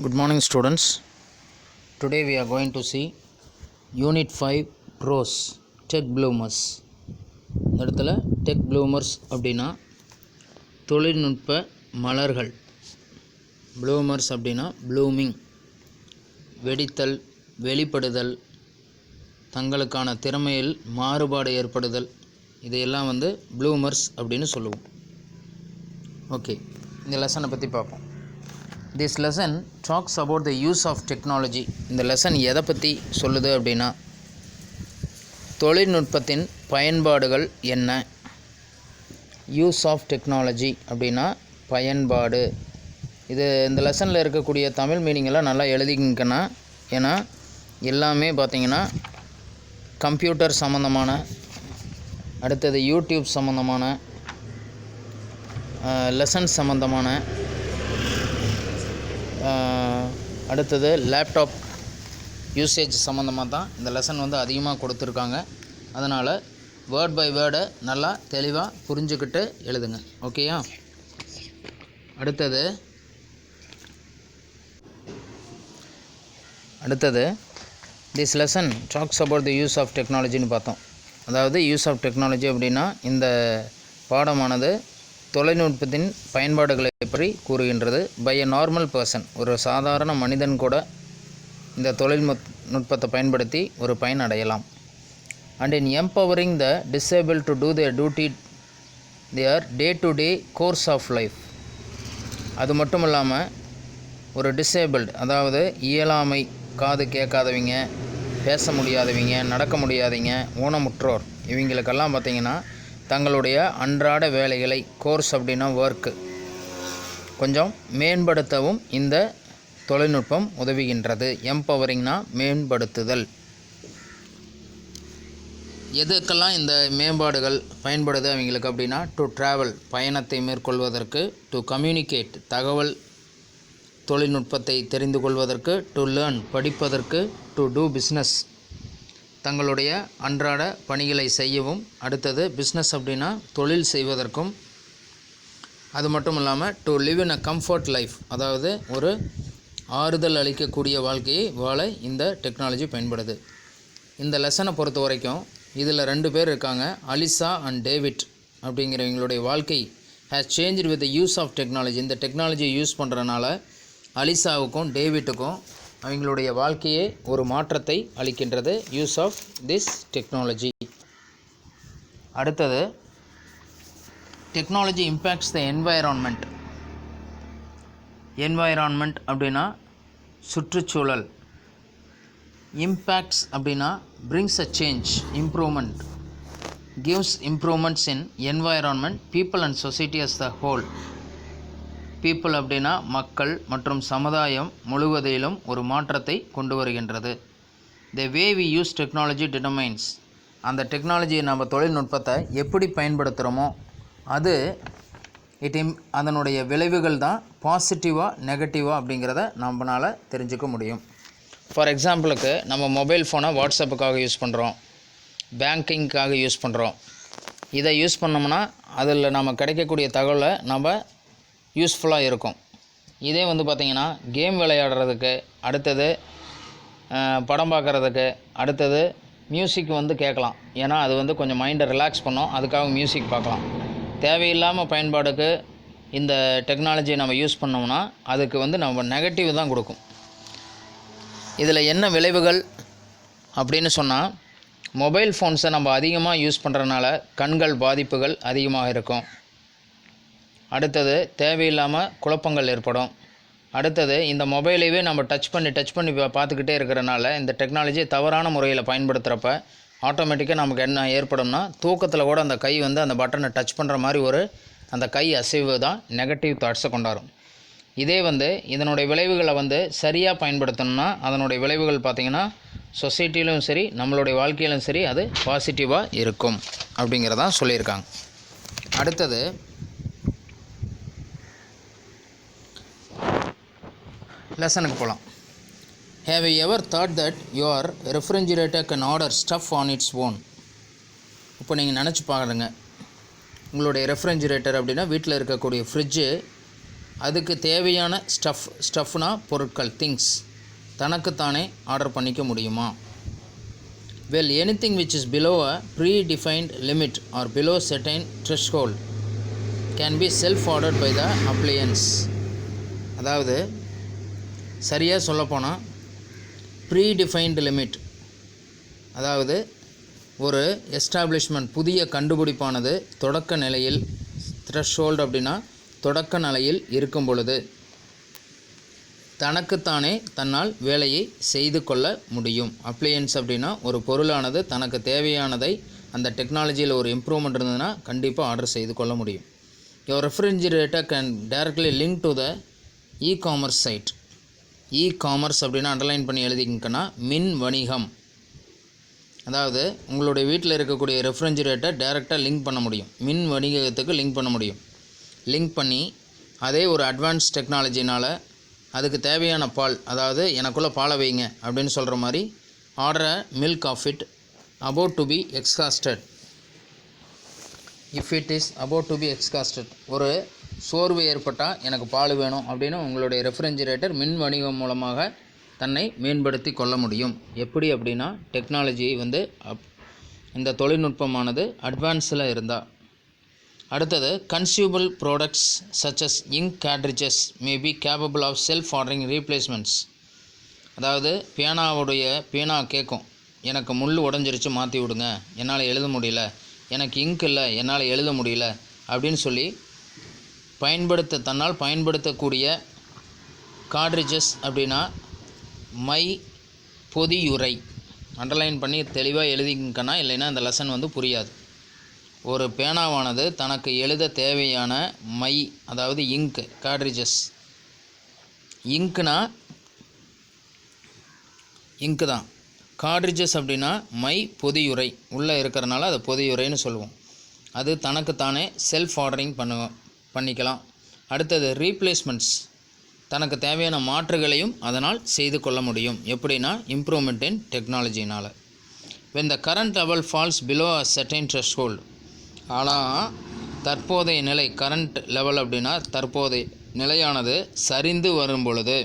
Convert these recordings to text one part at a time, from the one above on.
Good morning students. Today we are going to see Unit 5 Pros Tech Bloomers. இந்த இடத்துல Tech Bloomers அப்படின்னா தொழில்நுட்ப மலர்கள். Bloomers அப்படின்னா blooming, வெடித்தல், வெளிப்படுதல், தங்களுக்கான திறமையில் மாறுபாடு ஏற்படுதல், இதையெல்லாம் Bloomers அப்படின்னு சொல்லுவோம். ஓகே, இந்த லெசனை பற்றி பார்ப்போம். This lesson talks about the use of technology. இந்த லெசன் எதை பற்றி சொல்லுது அப்படின்னா தொழில்நுட்பத்தின் பயன்பாடுகள் என்ன. யூஸ் ஆஃப் டெக்னாலஜி அப்படின்னா பயன்பாடு. இந்த லெசனில் இருக்கக்கூடிய தமிழ் மீனிங்கெல்லாம் நல்லா எழுதிக்கன்னா, ஏன்னா எல்லாமே பார்த்திங்கன்னா கம்ப்யூட்டர் சம்மந்தமான, அடுத்தது யூடியூப் சம்மந்தமான, லெசன் சம்மந்தமான, அடுத்தது லேப்டாப் யூசேஜ் சம்மந்தமாக தான் இந்த லெசன் அதிகமாக கொடுத்துருக்காங்க. அதனால் வேர்ட் பை வேர்டை நல்லா தெளிவாக புரிஞ்சுக்கிட்டு எழுதுங்க. ஓகேயா? அடுத்தது this lesson talks about the use of டெக்னாலஜின்னு பார்த்தோம். அதாவது யூஸ் ஆஃப் டெக்னாலஜி அப்படின்னா இந்த பாடமானது தொலைநுட்பத்தின் பயன்பாடுகளை பற்றி கூறுகின்றது. பை எ நார்மல் பர்சன், ஒரு சாதாரண மனிதன் கூட இந்த தொழில்நுட்பத்தை பயன்படுத்தி ஒரு பயன் அடையலாம். And in empowering the disable to do their duty their day to day course of life. அது மட்டும் இல்லாமல் ஒரு டிசேபிள்டு, அதாவது இயலாமை, காது கேட்காதவங்க, பேச முடியாதவங்க, நடக்க முடியாதவங்க, ஊனமுற்றோர், இவங்களுக்கெல்லாம் பார்த்திங்கன்னா தங்களுடைய அன்றாட வேலைகளை, கோர்ஸ் அப்படின்னா ஒர்க்கு, கொஞ்சம் மேம்படுத்தவும் இந்த தொழில்நுட்பம் உதவுகின்றது. எம்பவரிங்னா மேம்படுத்துதல். எதுக்கெல்லாம் இந்த மேம்பாடுகள் பயன்படுது அவங்களுக்கு அப்படின்னா டு ட்ராவல், பயணத்தை மேற்கொள்வதற்கு, டு கம்யூனிகேட், தகவல் தொழில்நுட்பத்தை தெரிந்து கொள்வதற்கு, டு லேர்ன், படிப்பதற்கு, டு டூ பிஸ்னஸ், தங்களுடைய அன்றாட பணிகளை செய்யவும், அடுத்தது பிஸ்னஸ் அப்படின்னா தொழில் செய்வதற்கும், அது மட்டும் இல்லாமல் to live in a comfort life, அதாவது ஒரு ஆறுதல் அளிக்கக்கூடிய வாழ்க்கையை வாழ இந்த டெக்னாலஜி பயன்படுது. இந்த லெசனை பொறுத்த வரைக்கும் இதில் 2 பேர் இருக்காங்க, அலிசா அண்ட் டேவிட் அப்படிங்கிறவங்களுடைய வாழ்க்கை has changed with the use of technology. இந்த டெக்னாலஜியை யூஸ் பண்ணுறனால அலிசாவுக்கும் டேவிட்டுக்கும் அவங்களுடைய வாழ்க்கையே ஒரு மாற்றத்தை அளிக்கின்றது. Use of this technology. அடுத்தது technology impacts the environment. Environment அப்படின்னா சுற்றுச்சூழல். இம்பேக்ட்ஸ் அப்படின்னா brings a change, improvement, gives improvements in environment, people and society as the whole. People அப்படின்னா மக்கள் மற்றும் சமுதாயம் முழுவதிலும் ஒரு மாற்றத்தை கொண்டு வருகின்றது. The way we use technology determines, அந்த டெக்னாலஜியை நம்ம தொழில்நுட்பத்தை எப்படி பயன்படுத்துகிறோமோ அது அதனுடைய விளைவுகள் தான் பாசிட்டிவாக நெகட்டிவாக அப்படிங்கிறத நம்மளால் தெரிஞ்சுக்க முடியும். ஃபார் எக்ஸாம்பிளுக்கு நம்ம மொபைல் ஃபோனை வாட்ஸ்அப்புக்காக யூஸ் பண்ணுறோம், பேங்கிங்க்காக யூஸ் பண்ணுறோம். இதை யூஸ் பண்ணோம்னா அதில் நம்ம கிடைக்கக்கூடிய தகவலை நம்ம யூஸ்ஃபுல்லாக இருக்கும். இதே பார்த்திங்கன்னா கேம் விளையாடுறதுக்கு, அடுத்தது படம் பார்க்குறதுக்கு, அடுத்தது மியூசிக் கேட்கலாம். ஏன்னா அது கொஞ்சம் மைண்டை ரிலாக்ஸ் பண்ணும், அதுக்காக மியூசிக் பார்க்கலாம். தேவையில்லாமல் பயன்பாடுக்கு இந்த டெக்னாலஜியை நம்ம யூஸ் பண்ணோம்னா அதுக்கு நம்ம நெகட்டிவ் தான் கொடுக்கும். இதில் என்ன விளைவுகள் அப்படின்னு சொன்னால், மொபைல் ஃபோன்ஸை நம்ம அதிகமாக யூஸ் பண்ணுறதுனால கண்கள் பாதிப்புகள் அதிகமாக இருக்கும். அடுத்தது தேவையில்லாமல் குழப்பங்கள் ஏற்படும். அடுத்தது இந்த மொபைலையே நம்ம டச் பண்ணி பார்த்துக்கிட்டே இருக்கிறனால இந்த டெக்னாலஜியை தவறான முறையில் பயன்படுத்துகிறப்ப ஆட்டோமேட்டிக்காக நமக்கு என்ன ஏற்படும்னா தூக்கத்தில் கூட அந்த கை அந்த பட்டனை டச் பண்ணுற மாதிரி அந்த கை அசைவு தான் நெகட்டிவ் தாட்ஸை கொண்டாடும். இதே இதனுடைய விளைவுகளை சரியாக பயன்படுத்தணும்னா அதனுடைய விளைவுகள் பார்த்திங்கன்னா சொசைட்டிலும் சரி நம்மளுடைய வாழ்க்கையிலும் சரி அது பாசிட்டிவாக இருக்கும் அப்படிங்கிறதான் சொல்லியிருக்காங்க. அடுத்தது லெசனுக்கு போகலாம். Have you ever thought that your refrigerator can order stuff on its own. இப்போ நீங்கள் நினச்சி பாருங்க, உங்களுடைய ரெஃப்ரிஜிரேட்டர் அப்படின்னா வீட்டில் இருக்கக்கூடிய ஃப்ரிட்ஜு அதுக்கு தேவையான ஸ்டஃப்னா பொருட்கள், திங்ஸ் தனக்குத்தானே ஆர்டர் பண்ணிக்க முடியுமா? Well, anything which is below a predefined limit or below certain threshold can be self-ordered by the appliance. அதாவது சரியாக சொல்லப்போனால் ப்ரீடிஃபைன்டு லிமிட், அதாவது ஒரு எஸ்டாப்ளிஷ்மெண்ட் புதிய கண்டுபிடிப்பானது தொடக்க நிலையில், த்ரெஷ்ஹோல்டு அப்படின்னா தொடக்க நிலையில் இருக்கும் பொழுது தனக்குத்தானே தன்னால் வேலையை செய்து கொள்ள முடியும். அப்ளையன்ஸ் அப்படின்னா ஒரு பொருளானது தனக்கு தேவையானதை அந்த டெக்னாலஜியில் ஒரு இம்ப்ரூவ்மெண்ட் இருந்ததுன்னா கண்டிப்பாக ஆர்டர் செய்து கொள்ள முடியும். Your refrigerator can directly link to the e-commerce site. E-commerce அப்படின்னா அண்டர்லைன் பண்ணி எழுதிங்கன்னா மின் வணிகம். அதாவது உங்களுடைய வீட்டில் இருக்கக்கூடிய ரெஃப்ரிஜிரேட்டர் டைரெக்டாக லிங்க் பண்ண முடியும், மின் வணிகத்துக்கு லிங்க் பண்ண முடியும். லிங்க் பண்ணி அதே ஒரு அட்வான்ஸ் டெக்னாலஜினால் அதுக்கு தேவையான பால், அதாவது எனக்குள்ளே பாலை வைங்க அப்படின்னு சொல்கிற மாதிரி order milk of it about to be exhausted. If it is about to be exhausted, ஒரு சோர்வு ஏற்பட்டால் எனக்கு பால் வேணும் அப்படின்னு உங்களுடைய ரெஃப்ரிஜிரேட்டர் மின் வணிகம் மூலமாக தன்னை மேம்படுத்தி கொள்ள முடியும். எப்படி அப்படின்னா டெக்னாலஜி இந்த தொழில்நுட்பமானது அட்வான்ஸில் இருந்தால். அடுத்தது consumable products such as ink cartridges may be capable of self ordering replacements. அதாவது பேனா கேட்கும், எனக்கு முள் உடஞ்சிருச்சு மாற்றி விடுங்க, என்னால் எழுத முடியல, எனக்கு இங்க் இல்லை என்னால் எழுத முடியல அப்படின்னு சொல்லி தன்னால் பயன்படுத்தக்கூடிய கார்ட்ரிஜஸ் அப்படின்னா மை பொதியுரை. அண்டர்லைன் பண்ணி தெளிவாக எழுதிக்கன்னா, இல்லைன்னா இந்த லெசன் புரியாது. ஒரு பேனாவானது தனக்கு எழுத தேவையான மை, அதாவது இங்க், கார்ட்ரிஜஸ். இங்க்னா இங்கு தான், கார்ட்ரிஜஸ் அப்படின்னா மை பொதியுரை உள்ளே இருக்கிறனால அது பொதியுரைன்னு சொல்லுவோம். அது தனக்குத்தானே செல்ஃப் ஆர்டரிங் பண்ணிக்கலாம். அடுத்தது ரீப்ளேஸ்மெண்ட்ஸ், தனக்கு தேவையான மாற்றுகளையும் அதனால் செய்து கொள்ள முடியும். எப்படின்னா இம்ப்ரூவ்மெண்ட் இன் டெக்னாலஜினால். when the current level falls below a certain threshold, ஆனால் தற்போதைய நிலை, கரண்ட் லெவல் அப்படின்னா தற்போதைய நிலையானது சரிந்து வரும் பொழுது,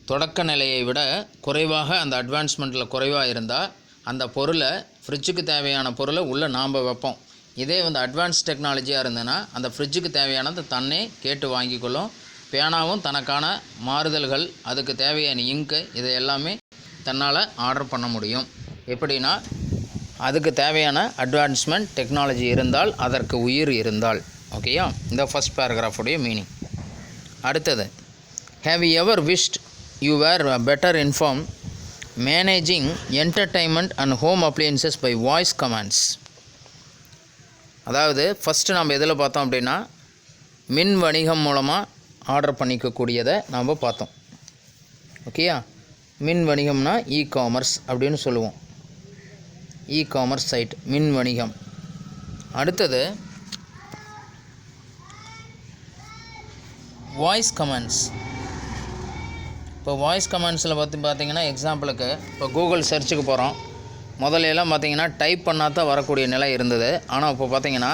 தொடக்க நிலையை விட குறைவாக அந்த அட்வான்ஸ்மெண்ட்டில் குறைவாக இருந்தால் அந்த பொருளை, ஃப்ரிட்ஜுக்கு தேவையான பொருளை உள்ளே நாம் வைப்போம். இதே அட்வான்ஸ் டெக்னாலஜியாக இருந்ததுன்னா அந்த ஃப்ரிட்ஜுக்கு தேவையானது தன்னே கேட்டு வாங்கிக்கொள்ளும். பேனாவும் தனக்கான மாறுதல்கள், அதுக்கு தேவையான இங்கு, இதை எல்லாமே தன்னால் ஆர்டர் பண்ண முடியும். எப்படின்னா அதுக்கு தேவையான அட்வான்ஸ்மெண்ட் டெக்னாலஜி இருந்தால், அதற்கு உயிர் இருந்தால். ஓகேயா, இந்த ஃபஸ்ட் பேராகிராஃபுடைய மீனிங். அடுத்தது, have you ever wished you were better inform managing entertainment and home appliances by voice commands. அதாவது ஃபஸ்ட்டு நம்ம எதில் பார்த்தோம் அப்படின்னா மின் வணிகம் மூலமாக ஆர்டர் பண்ணிக்கக்கூடியதை நாம் பார்த்தோம். ஓகேயா, மின் வணிகம்னா இ-காமர்ஸ் அப்படின்னு சொல்லுவோம். இ-காமர்ஸ் சைட், மின் வணிகம். அடுத்தது வாய்ஸ் கமெண்ட்ஸ். இப்போ வாய்ஸ் கமெண்ட்ஸில் பார்த்தீங்கன்னா எக்ஸாம்பிளுக்கு இப்போ கூகுள் சர்ச்சுக்கு போகிறோம். முதலையெல்லாம் பார்த்திங்கன்னா டைப் பண்ணால் தான் வரக்கூடிய நிலை இருந்தது. ஆனால் இப்போ பார்த்திங்கன்னா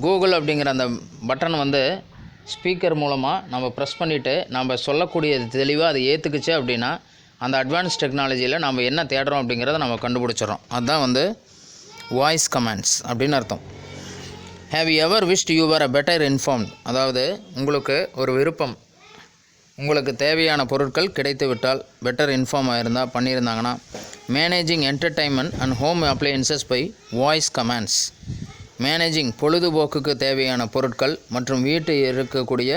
கூகுள் அப்படிங்கிற அந்த பட்டன் ஸ்பீக்கர் மூலமாக நம்ம ப்ரெஸ் பண்ணிவிட்டு நம்ம சொல்லக்கூடியது தெளிவாக அதை ஏற்றுக்குச்சு அப்படின்னா அந்த அட்வான்ஸ் டெக்னாலஜியில் நம்ம என்ன தேடுறோம் அப்படிங்கிறத நம்ம கண்டுபிடிச்சிடறோம். அதுதான் வாய்ஸ் கமெண்ட்ஸ் அப்படின்னு அர்த்தம். Have you ever wished you were a better informed, அதாவது உங்களுக்கு ஒரு விருப்பம், உங்களுக்கு தேவையான பொருட்கள் கிடைத்து விட்டால், பெட்டர் இன்ஃபார்ம் ஆகிருந்தால், பண்ணியிருந்தாங்கன்னா, managing entertainment and home appliances by voice comments. Managing பொழுதுபோக்குக்கு தேவையான பொருட்கள் மற்றும் வீட்டில் இருக்கக்கூடிய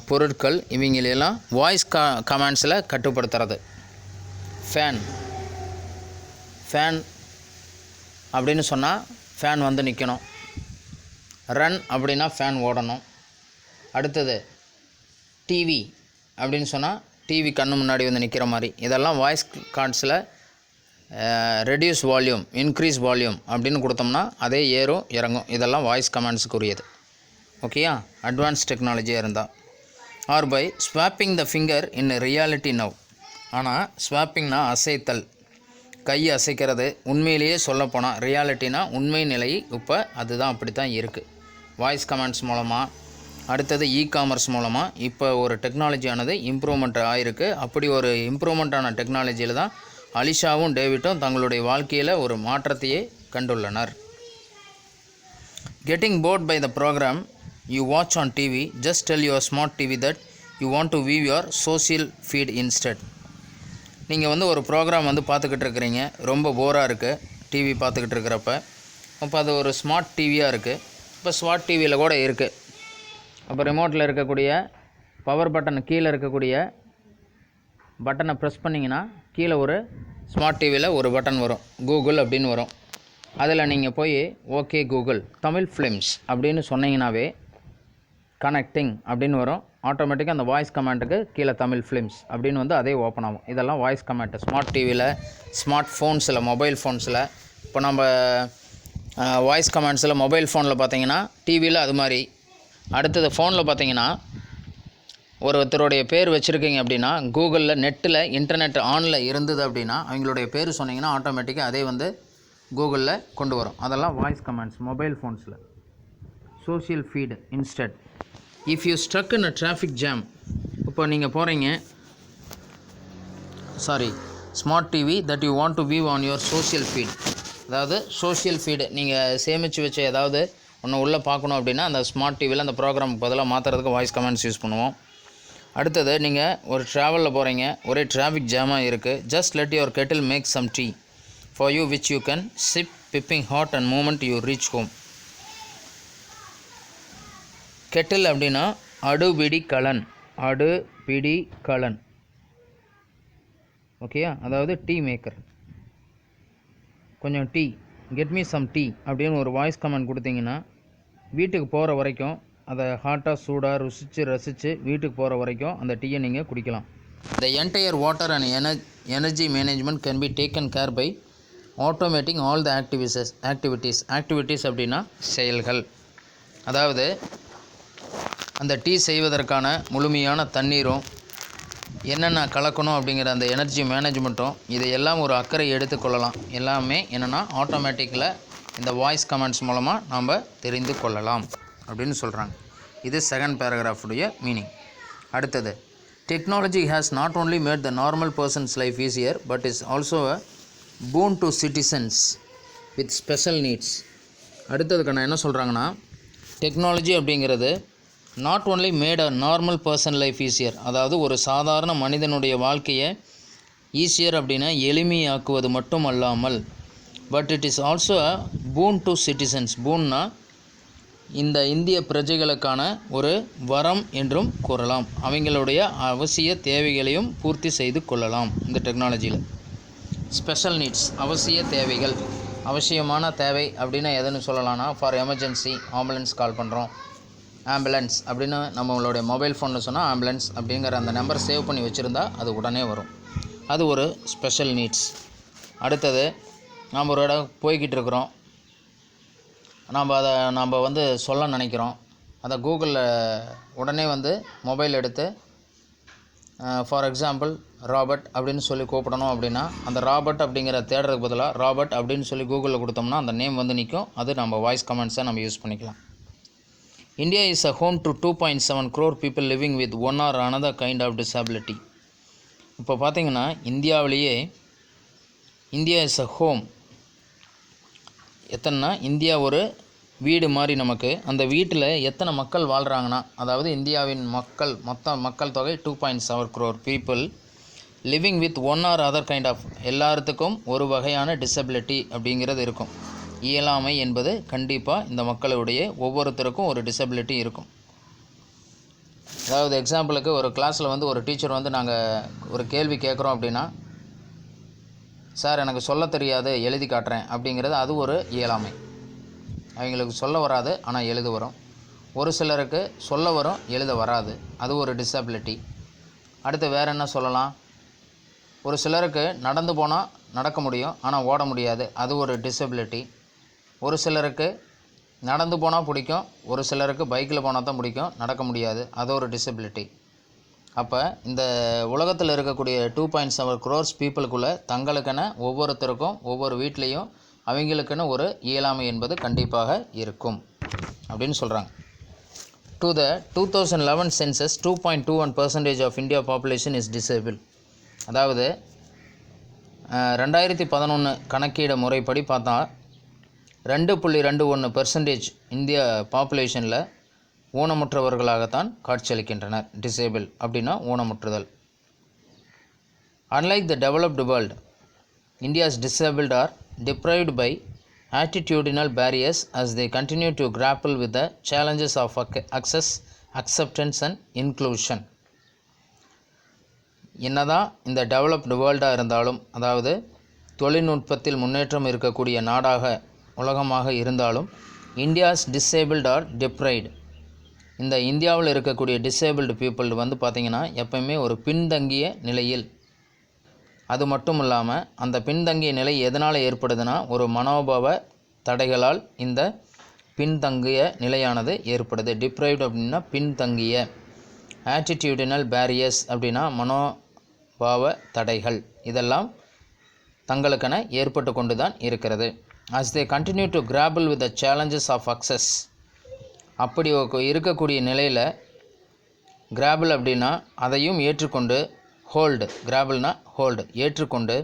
பொருட்கள், இவங்களெல்லாம் வாய்ஸ் கமாண்ட்ஸில் கட்டுப்படுத்துறது. ஃபேன் அப்படின்னு சொன்னால் ஃபேன் நிற்கணும். ரன் அப்படின்னா ஃபேன் ஓடணும். அடுத்தது டிவி அப்படின்னு சொன்னால் டிவி கண்ணு முன்னாடி நிற்கிற மாதிரி. இதெல்லாம் வாய்ஸ் கார்ட்ஸில் ரெடியூஸ் வால்யூம், இன்க்ரீஸ் வால்யூம் அப்படின்னு கொடுத்தோம்னா அதே ஏறும் இறங்கும். இதெல்லாம் வாய்ஸ் கமாண்ட்ஸுக்குரியது. ஓகேயா, அட்வான்ஸ் டெக்னாலஜியாக இருந்தால். Or by swapping the finger in reality now. ஆனால் ஸ்வாப்பிங்னா அசைத்தல், கை அசைக்கிறது. உண்மையிலேயே சொல்லப்போனால் ரியாலிட்டினா உண்மை நிலை, இப்போ அதுதான் அப்படி தான் இருக்குது வாய்ஸ் கமெண்ட்ஸ் மூலமாக. அடுத்தது இ-காமர்ஸ் மூலமாக இப்போ ஒரு டெக்னாலஜியானது இம்ப்ரூவ்மெண்ட் ஆகிருக்கு. அப்படி ஒரு இம்ப்ரூவ்மெண்ட் ஆன டெக்னாலஜியில் தான் அலிஷாவும் டேவிட்டும் தங்களுடைய வாழ்க்கையில் ஒரு மாற்றத்தையே கண்டுள்ளனர். Getting bored by the program you watch on TV, just tell your smart TV that you want to view your social feed instead. நீங்கள் வந்து ஒரு ப்ரோக்ராம் வந்து பார்த்துக்கிட்டு இருக்கிறீங்க, ரொம்ப போராக இருக்குது டிவி பார்த்துக்கிட்டு இருக்கிறப்ப. அப்போ அது ஒரு ஸ்மார்ட் டிவியாக இருக்குது. இப்போ ஸ்மார்ட் டிவியில் கூட இருக்குது. அப்போ ரிமோட்டில் இருக்கக்கூடிய பவர் பட்டன் கீழே இருக்கக்கூடிய பட்டனை ப்ரெஸ் பண்ணிங்கன்னா கீழே ஒரு ஸ்மார்ட் டிவியில் ஒரு பட்டன் வரும், கூகுள் அப்படின்னு வரும். அதில் நீங்கள் போய் ஓகே கூகுள் தமிழ் ஃபிலிம்ஸ் அப்படின்னு சொன்னீங்கன்னாவே கனெக்டிங் அப்படின்னு வரும். ஆட்டோமேட்டிக்காக அந்த வாய்ஸ் கமெண்ட்டுக்கு கீழே தமிழ் ஃபிலிம்ஸ் அப்படின்னு வந்து அதே ஓப்பன் ஆகும். இதெல்லாம் வாய்ஸ் கமெண்ட் ஸ்மார்ட் டிவியில், ஸ்மார்ட் ஃபோன்ஸில், மொபைல் ஃபோன்ஸில். இப்போ நம்ம வாய்ஸ் கமெண்ட்ஸில் மொபைல் ஃபோனில் பார்த்தீங்கன்னா டிவியில் அது மாதிரி. அடுத்தது ஃபோனில் பார்த்தீங்கன்னா ஒருத்தருடைய பேர் வச்சுருக்கீங்க அப்படின்னா கூகுளில் நெட்டில் இன்டர்நெட் ஆனில் இருந்தது அப்படின்னா அவங்களுடைய பேர் சொன்னீங்கன்னா ஆட்டோமேட்டிக்காக அதே வந்து கூகுளில் கொண்டு வரும். அதெல்லாம் வாய்ஸ் கமெண்ட்ஸ் மொபைல் ஃபோன்ஸில். Social feed instead. If you struck in a traffic jam, இப்போ நீங்கள் போகிறீங்க, smart TV that you want to view on your social feed. அதாவது சோஷியல் ஃபீடு நீங்கள் சேமித்து வச்ச ஏதாவது ஒன்று உள்ளே பார்க்கணும் அப்படின்னா அந்த ஸ்மார்ட் டிவியில் அந்த ப்ரோக்ராமுக்கு பதிலாக மாற்றுறதுக்கு வாய்ஸ் கமெண்ட்ஸ் யூஸ் பண்ணுவோம். அடுத்தது நீங்கள் ஒரு ட்ராவலில் போகிறீங்க, ஒரே டிராஃபிக் ஜாமாக இருக்குது. Just let your kettle make some tea for you which you can sip piping hot and moment you reach home. Kettle அப்படின்னா அடுபிடி கலன், அடுபிடி கலன், ஓகேயா? அதாவது டீ மேக்கர். கொஞ்சம் tea, get me some tea அப்படின்னு ஒரு வாய்ஸ் கமெண்ட் கொடுத்தீங்கன்னா வீட்டுக்கு போகிற வரைக்கும் அதை ஹாட்டாக சூடாக ரசித்து வீட்டுக்கு போகிற வரைக்கும் அந்த டீயை நீங்கள் குடிக்கலாம். The entire water and energy management can be taken care bye automating all the activities அப்படின்னா செயல்கள். அதாவது அந்த டீ செய்வதற்கான முழுமையான தண்ணீரும் என்னென்ன கலக்கணும் அப்படிங்கிற அந்த எனர்ஜி மேனேஜ்மெண்ட்டும் இதையெல்லாம் ஒரு அக்கறை எடுத்துக்கொள்ளலாம். எல்லாமே என்னென்னா ஆட்டோமேட்டிக்கில் இந்த வாய்ஸ் கமெண்ட்ஸ் மூலமாக நாம் தெரிந்து கொள்ளலாம் அப்படின்னு சொல்கிறாங்க. இது செகண்ட் பேராகிராஃபுடைய மீனிங். அடுத்தது, technology has not only made the normal persons life easier but is also a boon to citizens with special needs. அடுத்ததுக்கு நான் என்ன சொல்கிறாங்கன்னா, டெக்னாலஜி அப்படிங்கிறது not only made a normal person life easier, அதாவது ஒரு சாதாரண மனிதனுடைய வாழ்க்கையை ஈஸியர் அப்படின்னா எளிமையாக்குவது மட்டும் அல்லாமல், but it is also a boon to citizens. பூன்னா இந்த இந்திய பிரஜைகளுக்கான ஒரு வரம் என்றும் கூறலாம். அவங்களுடைய அவசிய தேவைகளையும் பூர்த்தி செய்து கொள்ளலாம் இந்த டெக்னாலஜியில். ஸ்பெஷல் நீட்ஸ், அவசிய தேவைகள். அவசியமான தேவை அப்படின்னு எதுன்னு சொல்லலாம்னா, ஃபார் எமர்ஜென்சி ஆம்புலன்ஸ் கால் பண்ணுறோம், ஆம்புலன்ஸ் அப்படின்னு நம்மளுடைய மொபைல் ஃபோனில் சொன்னால் ஆம்புலன்ஸ் அப்படிங்கிற அந்த நம்பர் சேவ் பண்ணி வச்சுருந்தா அது உடனே வரும். அது ஒரு ஸ்பெஷல் நீட்ஸ். அடுத்தது, நாம் ஒரு இடம் போய்கிட்டு இருக்கிறோம், நம்ம வந்து சொல்ல நினைக்கிறோம், அதை கூகுளில் உடனே வந்து மொபைல் எடுத்து ஃபார் எக்ஸாம்பிள் ராபர்ட் அப்படின்னு சொல்லி கூப்பிடணும் அப்படின்னா அந்த ராபர்ட் அப்படிங்கிற தேடுறதுக்கு பதிலாக ராபர்ட் அப்படின்னு சொல்லி கூகுளில் கொடுத்தோம்னா அந்த நேம் வந்து நிற்கும். அது நம்ம வாய்ஸ் கமெண்ட்ஸை நம்ம யூஸ் பண்ணிக்கலாம். India is a home to 2.7 crore people living with one or another kind of disability. இப்போ பார்த்தீங்கன்னா இந்தியாவிலேயே இந்தியா இஸ் அ ஹோம் எத்தனைனா, இந்தியா ஒரு வீடு மாதிரி நமக்கு. அந்த வீட்டில் எத்தனை மக்கள் வாழ்கிறாங்கன்னா, அதாவது இந்தியாவின் மொத்த மக்கள் தொகை 2.7 crore people living with one or other kind of, எல்லாத்துக்கும் ஒரு வகையான டிசபிலிட்டி அப்படிங்கிறது இருக்கும். இயலாமை என்பது கண்டிப்பாக இந்த மக்களுடைய ஒவ்வொருத்தருக்கும் ஒரு டிசபிலிட்டி இருக்கும். அதாவது எக்ஸாம்பிளுக்கு ஒரு கிளாஸில் வந்து ஒரு டீச்சர் வந்து நாங்கள் ஒரு கேள்வி கேட்குறோம் அப்படின்னா, சார் எனக்கு சொல்ல தெரியாது எழுதி காட்டுறேன் அப்படிங்கிறது அது ஒரு இயலாமை. அவங்களுக்கு சொல்ல வராது ஆனால் எழுத வரும். ஒரு சிலருக்கு சொல்ல வரும் எழுத வராது, அது ஒரு டிசபிலிட்டி. அடுத்து வேறு என்ன சொல்லலாம், ஒரு சிலருக்கு நடந்து போனால் நடக்க முடியும் ஆனால் ஓட முடியாது, அது ஒரு டிசபிலிட்டி. ஒரு சிலருக்கு நடந்து போனால் பிடிக்கும், ஒரு சிலருக்கு பைக்கில் போனால் தான் பிடிக்கும், நடக்க முடியாது, அது ஒரு டிசபிலிட்டி. அப்போ இந்த உலகத்தில் இருக்கக்கூடிய 2.7 crores பீப்புளுக்குள்ளே தங்களுக்கென ஒவ்வொருத்தருக்கும் ஒவ்வொரு வீட்லேயும் அவங்களுக்குன்னு ஒரு இயலாமை என்பது கண்டிப்பாக இருக்கும் அப்படின்னு சொல்கிறாங்க. To the 2011 census, 2.21% of India population is disabled. அதாவது 2011 கணக்கீடு முறைப்படி பார்த்தா 2.21% இந்திய பாப்புலேஷனில் ஊனமுற்றவர்களாகத்தான் காட்சியளிக்கின்றனர். டிசேபிள் அப்படின்னா ஊனமுற்றுதல். Unlike the developed world, India's disabled are deprived by attitudinal barriers as they continue to grapple with the challenges of access, acceptance and inclusion. என்னதான் இந்த developed வேர்ல்டாக இருந்தாலும், அதாவது தொழில்நுட்பத்தில் முன்னேற்றம் இருக்கக்கூடிய நாடாக உலகமாக இருந்தாலும், இந்தியாஸ் டிசேபிள்ட் ஆர் டிப்ரைடு, இந்த இந்தியாவில் இருக்கக்கூடிய டிசேபிள்டு பீப்புள் வந்து பார்த்திங்கன்னா எப்பயுமே ஒரு பின்தங்கிய நிலையில். அது மட்டும் இல்லாமல் அந்த பின்தங்கிய நிலை எதனால் ஏற்படுதுன்னா ஒரு மனோபாவ தடைகளால் இந்த பின்தங்கிய நிலையானது ஏற்படுது. டிப்ரைவ்டு அப்படின்னா பின்தங்கிய, ஆட்டிடியூடினல் பேரியர்ஸ் அப்படின்னா மனோபாவ தடைகள், இதெல்லாம் தங்களுக்கென ஏற்பட்டு கொண்டு தான் இருக்கிறது. as they continue to grapple with the challenges of access, அப்படி இருக்கக்கூடிய நிலையில் கிராபிள் அப்படின்னா அதையும் ஏற்றுக்கொண்டு, ஹோல்டு, கிராபிள்னா ஹோல்டு, ஏற்றுக்கொண்டு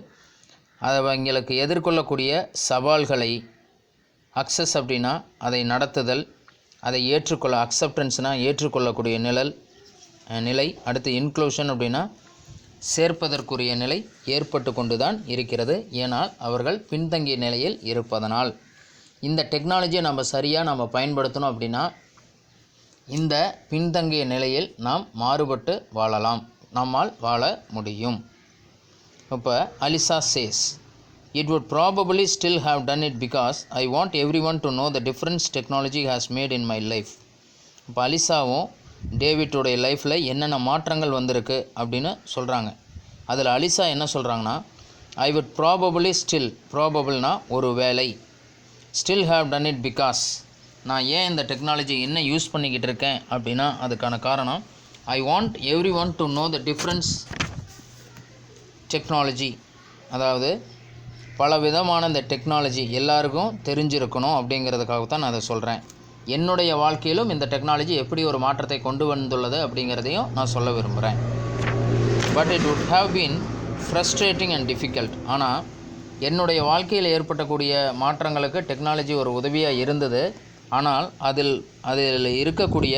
அதை அவங்களுக்கு எதிர்கொள்ளக்கூடிய சவால்களை, அக்சஸ் அப்படின்னா அதை நடத்துதல், அதை ஏற்றுக்கொள்ள, அக்செப்டன்ஸ்னால் ஏற்றுக்கொள்ளக்கூடிய நிலை, அடுத்து இன்க்ளூஷன் அப்படின்னா சேர்ப்பதற்குரிய நிலை ஏற்பட்டு கொண்டு தான் இருக்கிறது. ஏனால் அவர்கள் பின்தங்கிய நிலையில் இருப்பதனால். இந்த டெக்னாலஜியை நம்ம சரியாக பயன்படுத்தணும் அப்படின்னா இந்த பின்தங்கிய நிலையில் நாம் மாறுபட்டு வாழலாம், நம்மால் வாழ முடியும். இப்போ அலிசா chase, it would probably still have done it because I want everyone to know the difference technology has made in my life. இப்போ அலிசாவும் டேவிட்டோடைய லைஃப்பில் என்னென்ன மாற்றங்கள் வந்திருக்கு அப்படின்னு சொல்கிறாங்க. அதில் அலிசா என்ன சொல்கிறாங்கன்னா, I would probably still, ப்ராபபிள்னா ஒரு வேளை, still have done it because, நான் ஏன் இந்த டெக்னாலஜி என்ன யூஸ் பண்ணிக்கிட்டு இருக்கேன் அப்படின்னா அதுக்கான காரணம் I want everyone to know the difference technology, அதாவது பல விதமான இந்த டெக்னாலஜி எல்லாருக்கும் தெரிஞ்சிருக்கணும் அப்படிங்கிறதுக்காகத்தான் நான் அதை சொல்கிறேன். என்னுடைய வாழ்க்கையிலும் இந்த டெக்னாலஜி எப்படி ஒரு மாற்றத்தை கொண்டு வந்துள்ளது அப்படிங்கிறதையும் நான் சொல்ல விரும்புகிறேன். But it would have been frustrating and difficult. ஆனால் என்னுடைய வாழ்க்கையில் ஏற்பட்டக்கூடிய மாற்றங்களுக்கு டெக்னாலஜி ஒரு உதவியாக இருந்தது. ஆனால் அதில் இருக்கக்கூடிய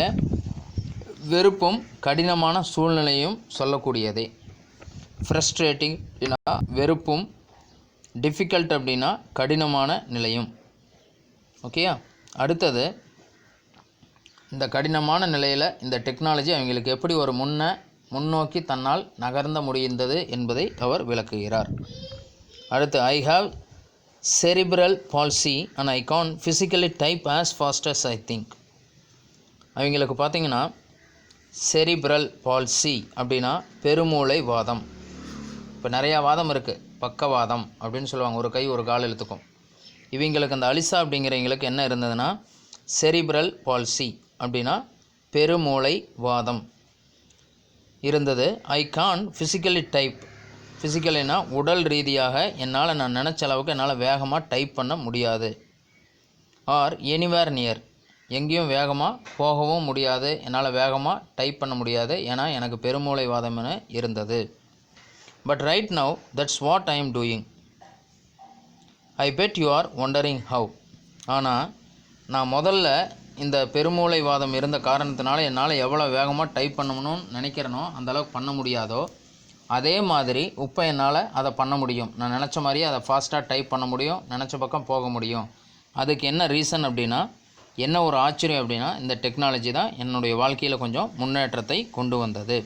வெறுப்பும் கடினமான சூழ்நிலையும் சொல்லக்கூடியதே. ஃப்ரஸ்ட்ரேட்டிங் அப்படின்னா வெறுப்பும், டிஃபிகல்ட் அப்படின்னா கடினமான நிலையும். ஓகேயா? அடுத்தது, இந்த கடினமான நிலையில் இந்த டெக்னாலஜி அவங்களுக்கு எப்படி ஒரு முன்னோக்கி தன்னால் நகர்ந்த முடிந்தது என்பதை அவர் விளக்குகிறார். அடுத்து, I have cerebral palsy and I can't physically type as fast as I think. அவங்களுக்கு பார்த்திங்கன்னா செரிப்ரல் பால்சி அப்படின்னா பெருமூளை வாதம். இப்போ நிறையா வாதம் இருக்குது, பக்கவாதம் அப்படின்னு சொல்லுவாங்க, ஒரு கை ஒரு கால் இழுத்துக்கும். இவங்களுக்கு அந்த அலிசா அப்படிங்கிறவங்களுக்கு என்ன இருந்ததுன்னா செரிப்ரல் பால்சி அப்படின்னா பெருமூளை வாதம் இருந்தது. ஐ கான் ஃபிசிக்கலி டைப், ஃபிசிக்கலினா உடல் ரீதியாக என்னால் நான் நினச்ச அளவுக்கு என்னால் வேகமாக டைப் பண்ண முடியாது. ஆர் எனிவேர் நியர், எங்கேயும் வேகமாக போகவும் முடியாது, என்னால் வேகமாக டைப் பண்ண முடியாது, ஏன்னா எனக்கு பெருமூளை வாதம் என இருந்தது. But right now that's what I am doing. I bet you are wondering how. ஆனால் நான் முதல்ல இந்த பெருமூளை வாதம் இருந்த காரணத்தினால என்னால் எவ்வளோ வேகமாக டைப் பண்ணணும்னு நினைக்கிறேனோ அந்தளவுக்கு பண்ண முடியாதோ, அதே மாதிரி இப்போ என்னால் அதை பண்ண முடியும். நான் நினச்ச மாதிரியே அதை ஃபாஸ்ட்டாக டைப் பண்ண முடியும், நினச்ச பக்கம் போக முடியும். அதுக்கு என்ன ரீசன் அப்படின்னா, என்ன ஒரு ஆச்சரியம் அப்படின்னா, இந்த டெக்னாலஜி தான் என்னுடைய வாழ்க்கையில் கொஞ்சம் முன்னேற்றத்தை கொண்டு வந்தது.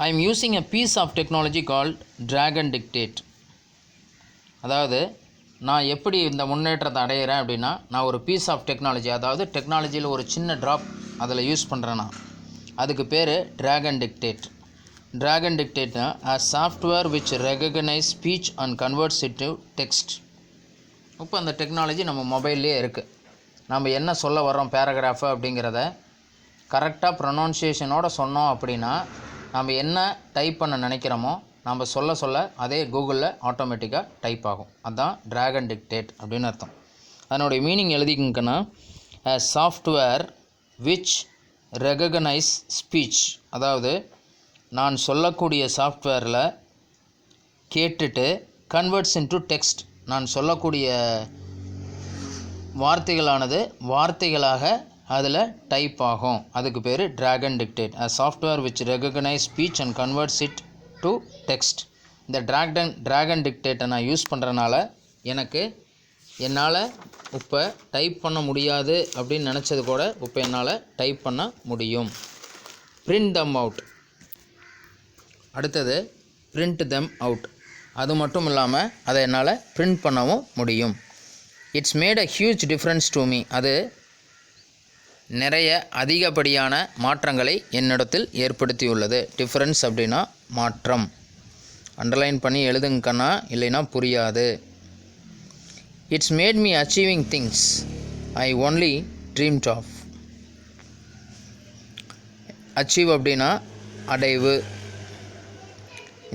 I am using a piece of technology called Dragon Dictate. அதாவது நான் எப்படி இந்த முன்னேற்றத்தை அடையிறேன் அப்படின்னா, நான் ஒரு பீஸ் ஆஃப் டெக்னாலஜி, அதாவது டெக்னாலஜியில் ஒரு சின்ன ட்ராப் அதில் யூஸ் பண்ணுறேன்னா அதுக்கு பேர் ட்ராகன் டிக்டேட். ட்ராகன் டிக்டேட்னா a software which recognize speech and converts it to text. இப்போ அந்த டெக்னாலஜி நம்ம மொபைல்லே இருக்குது. நம்ம என்ன சொல்ல வர்றோம் பேராகிராஃபு அப்படிங்கிறத கரெக்டாக ப்ரொனவுன்சியேஷனோடு சொன்னோம் அப்படின்னா நம்ம என்ன டைப் பண்ண நினைக்கிறோமோ நம்ம சொல்ல அதே கூகுளில் ஆட்டோமேட்டிக்காக டைப் ஆகும். அதுதான் ட்ராகன் டிக்டேட் அப்படின்னு அர்த்தம். அதனுடைய மீனிங் எழுதிக்கிங்கன்னா, a software which recognise speech, அதாவது நான் சொல்லக்கூடிய சாஃப்ட்வேரில் கேட்டுட்டு கன்வெர்ட்ஸ் இன்டு டெக்ஸ்ட், நான் சொல்லக்கூடிய வார்த்தைகளானது வார்த்தைகளாக அதில் டைப் ஆகும். அதுக்கு பேர் drag and dictate. A software which recognize speech and converts it to text. இந்த drag and dictate நான் யூஸ் பண்ணுறனால என்னால் இப்போ டைப் பண்ண முடியாது அப்படின்னு நினச்சது கூட இப்போ என்னால் டைப் பண்ண முடியும். print them out, அடுத்தது print them out, அது மட்டும் இல்லாமல் அதை என்னால் print பண்ணவும் முடியும். It's made a huge difference to me, அது நிறைய அதிகப்படியான மாற்றங்களை என்னிடத்தில் ஏற்படுத்தியுள்ளது. டிஃப்ரென்ஸ் அப்படின்னா மாற்றம். அண்டர்லைன் பண்ணி எழுதுங்கண்ணா, இல்லைன்னா புரியாது. It's made me achieving things I only dreamt of. Achieve அப்படின்னா அடைவு.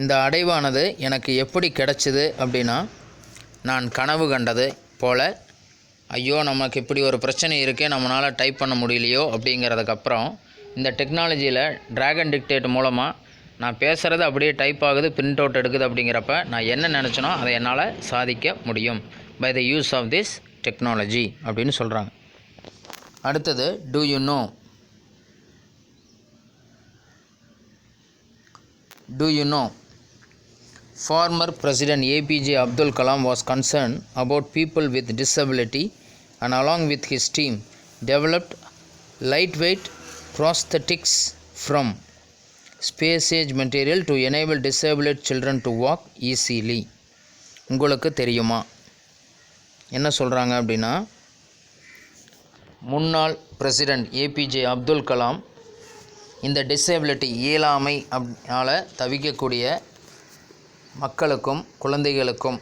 இந்த அடைவானது எனக்கு எப்படி கிடைச்சிது அப்படின்னா, நான் கனவு கண்டது போல், ஐயோ நமக்கு இப்படி ஒரு பிரச்சனை இருக்கே, நம்மளால் டைப் பண்ண முடியலையோ அப்படிங்கிறதுக்கப்புறம் இந்த டெக்னாலஜியில் drag and dictate மூலமாக நான் பேசுகிறது அப்படியே டைப் ஆகுது, பிரிண்ட் அவுட் எடுக்குது. அப்படிங்கிறப்ப நான் என்ன நினச்சனோ அதை என்னால் சாதிக்க முடியும் by the use of this technology அப்படின்னு சொல்கிறாங்க. அடுத்தது do you know. Do you know? Former President APJ Abdul Kalam was concerned about people with disability and along with his team developed lightweight prosthetics from space age material to enable disabled children to walk easily. உங்களுக்கு தெரியுமா என்ன சொல்கிறாங்க அப்படின்னா, முன்னாள் president APJ Abdul Kalam இந்த disability இயலாமை அப்படினால தவிக்கக்கூடிய மக்களுக்கும் குழந்தைகளுக்கும்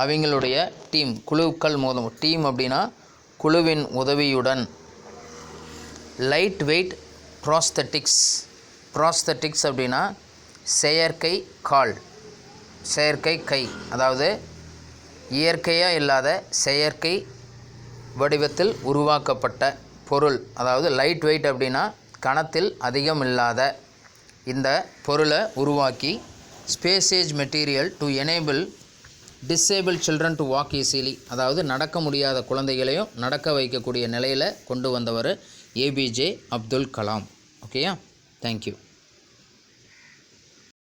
அவங்களுடைய குழுக்கள் மூலம், டீம் அப்படின்னா குழுவின் உதவியுடன் லைட் வெயிட் ப்ராஸ்தட்டிக்ஸ் அப்படின்னா செயற்கை கால், செயற்கை கை, அதாவது இயற்கையாக இல்லாத செயற்கை வடிவத்தில் உருவாக்கப்பட்ட பொருள், அதாவது லைட் வெயிட் அப்படின்னா கணத்தில் அதிகம் இல்லாத இந்த பொருளை உருவாக்கி space age material to enable disable children to walk easily, அதாவது நடக்க முடியாத குழந்தைகளையும் நடக்க வைக்கக்கூடிய நிலையில் கொண்டு வந்தவர் ஏபிஜே அப்துல் கலாம். ஓகேயா, தேங்க்யூ.